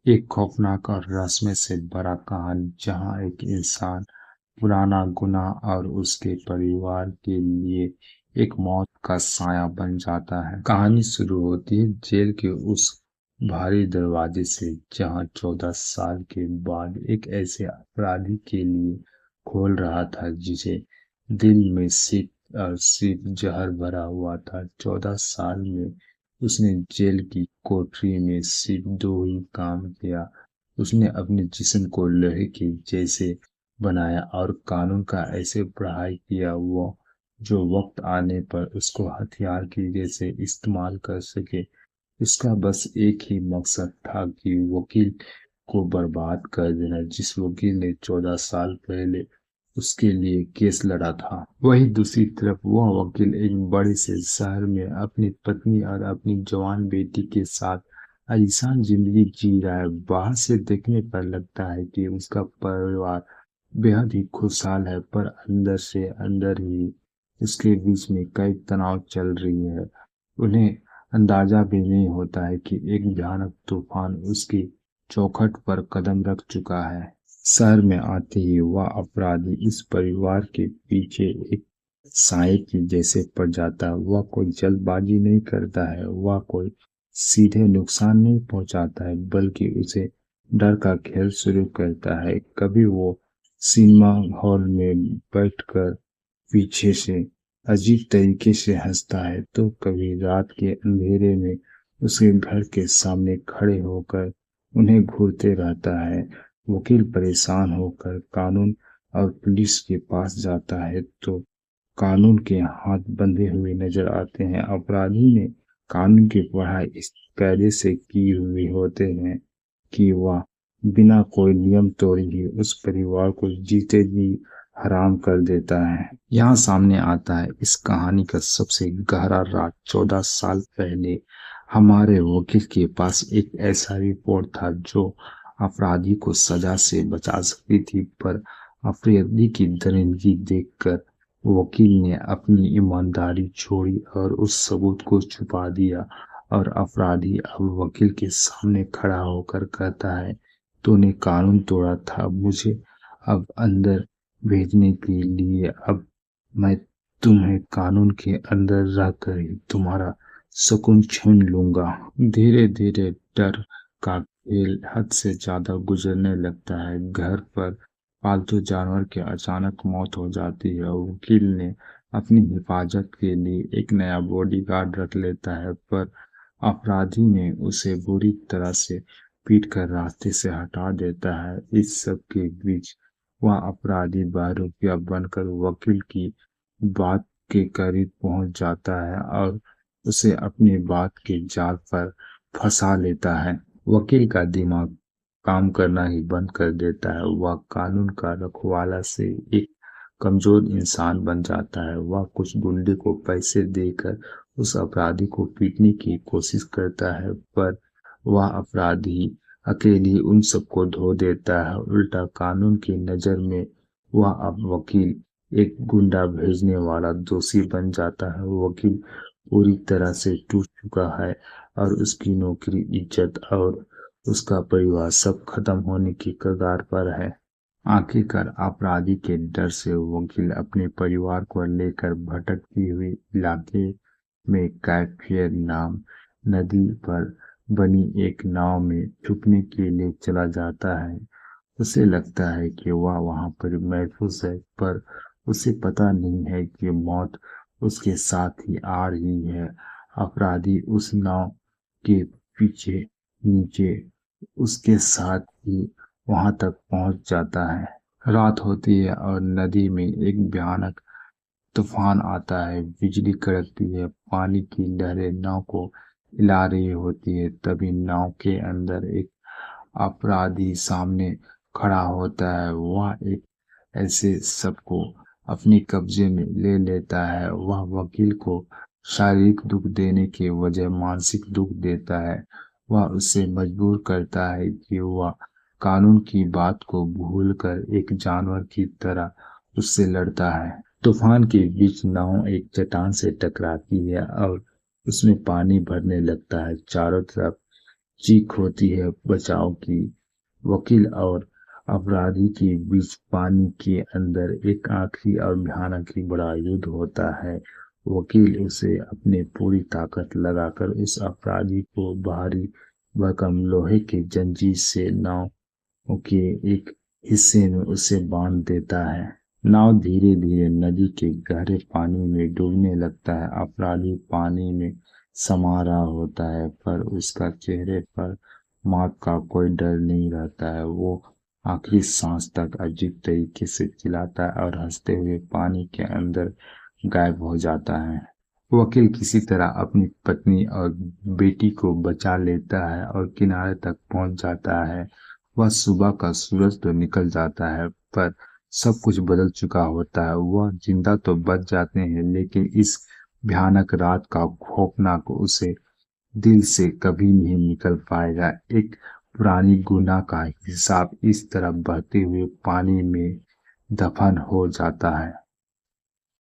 एक खौफनाक और रहस्यमय से भरा कहानी जहां एक इंसान पुराना गुनाह और उसके परिवार के लिए एक मौत का साया बन जाता है। कहानी शुरू होती है जेल के उस भारी दरवाजे से जहां 14 साल के बाद एक ऐसे अपराधी के लिए खोल रहा था जिसे दिल में सिर्फ और सिर्फ जहर भरा हुआ था। 14 साल में उसने जेल की कोठरी में सिर्फ दो ही काम किया। उसने अपने जिस्म को लोहे के जैसे बनाया और कानून का ऐसे पढ़ाई किया वो जो वक्त आने पर उसको हथियार की जैसे इस्तेमाल कर सके। उसका बस एक ही मकसद था कि वकील को बर्बाद कर देना, जिस वकील ने 14 साल पहले उसके लिए केस लड़ा था। वहीं दूसरी तरफ वह वकील एक बड़े से शहर में अपनी पत्नी और अपनी जवान बेटी के साथ आलीशान जिंदगी जी रहा है। बाहर से देखने पर लगता है कि उसका परिवार बेहद ही खुशहाल है, पर अंदर से अंदर ही उसके बीच में कई तनाव चल रही है। उन्हें अंदाजा भी नहीं होता है कि एक भयानक तूफान उसकी चौखट पर कदम रख चुका है। शहर में आते ही वह अपराधी इस परिवार के पीछे एक साए की जैसे पड़ जाता है। वह कोई जल्दबाजी नहीं करता है, वह कोई सीधे नुकसान नहीं पहुंचाता है, बल्कि उसे डर का खेल शुरू करता है। कभी वो सिनेमा हॉल में बैठकर पीछे से अजीब तरीके से हंसता है, तो कभी रात के अंधेरे में उसके घर के सामने खड़े होकर उन्हें घूरते रहता है। वकील परेशान होकर कानून और पुलिस के पास जाता है तो कानून के हाथ बंधे हुए नजर आते हैं। अपराधी ने कानून की पढ़ाई इस कायदे से की हुई होते हैं कि वह बिना कोई नियम तोड़े ही उस परिवार को जीते जी हराम कर देता है। यहाँ सामने आता है इस कहानी का सबसे गहरा राज। 14 साल पहले हमारे वकील के पास एक ऐसा रिपोर्ट था जो अपराधी को सजा से बचा सकती थी, पर अपराधी की दरिंदगी देखकर वकील ने अपनी ईमानदारी छोड़ी और उस सबूत को छुपा दिया। और अपराधी अब वकील के सामने खड़ा होकर कहता है, तूने कानून तोड़ा था, मुझे अब अंदर भेजने के लिए अब मैं तुम्हें कानून के अंदर रहकर ही तुम्हारा सुकून छीन लूंगा। धीरे धीरे डर का खेल हद से ज्यादा गुजरने लगता है। घर पर पालतू जानवर की अचानक मौत हो जाती है। वकील ने अपनी हिफाजत के लिए एक नया बॉडीगार्ड रख लेता है, पर अपराधी ने उसे बुरी तरह से पीट कर रास्ते से हटा देता है। इस सब के बीच वह अपराधी बहरूपिया बनकर वकील की बात के करीब पहुंच जाता है और उसे अपनी बात के जाल पर फंसा लेता है। वकील का दिमाग काम करना ही बंद कर देता है। वह कानून का रखवाला से एक कमजोर इंसान बन जाता है। वह कुछ गुंडे को पैसे देकर उस अपराधी को पीटने की कोशिश करता है, पर वह अपराधी अकेली उन सबको धो देता है। उल्टा कानून की नजर में वह अब वकील एक गुंडा भेजने वाला दोषी बन जाता है। वकील पूरी तरह से टूट चुका है और उसकी नौकरी, इज्जत और उसका परिवार सब खत्म होने की कगार पर है। आखिरकार अपराधी के डर से वकील अपने परिवार को लेकर भटकती हुई इलाके में कैफियर नाम नदी पर बनी एक नाव में छुपने के लिए चला जाता है। उसे लगता है कि वह वहां पर महफूज है, पर उसे पता नहीं है कि मौत उसके साथ ही आ रही है। अपराधी उस नाव के पीछे नीचे उसके साथ ही वहां तक पहुंच जाता है। रात होती है और नदी में एक भयानक तूफान आता है। बिजली कड़कती है, पानी की लहरें नाव को हिला रही होती है। तभी नाव के अंदर एक अपराधी सामने खड़ा होता है। वह एक ऐसे सबको अपने कब्जे में ले लेता है। वह वकील को शारीरिक दुख देने के वजह मानसिक दुख देता है। वह उसे मजबूर करता है कि वह कानून की बात को भूलकर एक जानवर की तरह उससे लड़ता है। तूफान के बीच नाव एक चट्टान से टकराती है और उसमें पानी भरने लगता है। चारों तरफ चीख होती है बचाव की। वकील और अपराधी के बीच पानी के अंदर एक आखिरी और भयानक ही बड़ा युद्ध होता है। वकील उसे अपने पूरी ताकत लगाकर उस अपराधी को भारी भरकम लोहे की जंजीर से नाव के एक हिस्से में उसे बांध देता है। नाव धीरे धीरे नदी के गहरे पानी में डूबने लगता है। अपराधी पानी में समा रहा होता है, पर उसका चेहरे पर मौत का कोई डर नहीं रहता है। वो आखिरी सांस तक अजीब तरीके से चिल्लाता है और हंसते हुए पानी के अंदर गायब हो जाता है। वकील किसी तरह अपनी पत्नी और बेटी को बचा लेता है और किनारे तक पहुंच जाता है। वह सुबह का सूरज तो निकल जाता है, पर सब कुछ बदल चुका होता है। वह जिंदा तो बच जाते हैं, लेकिन इस भयानक रात का खौफनाक उसे दिल से कभी नहीं निकल पाएगा। एक पुरानी गुनाह का हिसाब इस तरह बहते हुए पानी में दफन हो जाता है।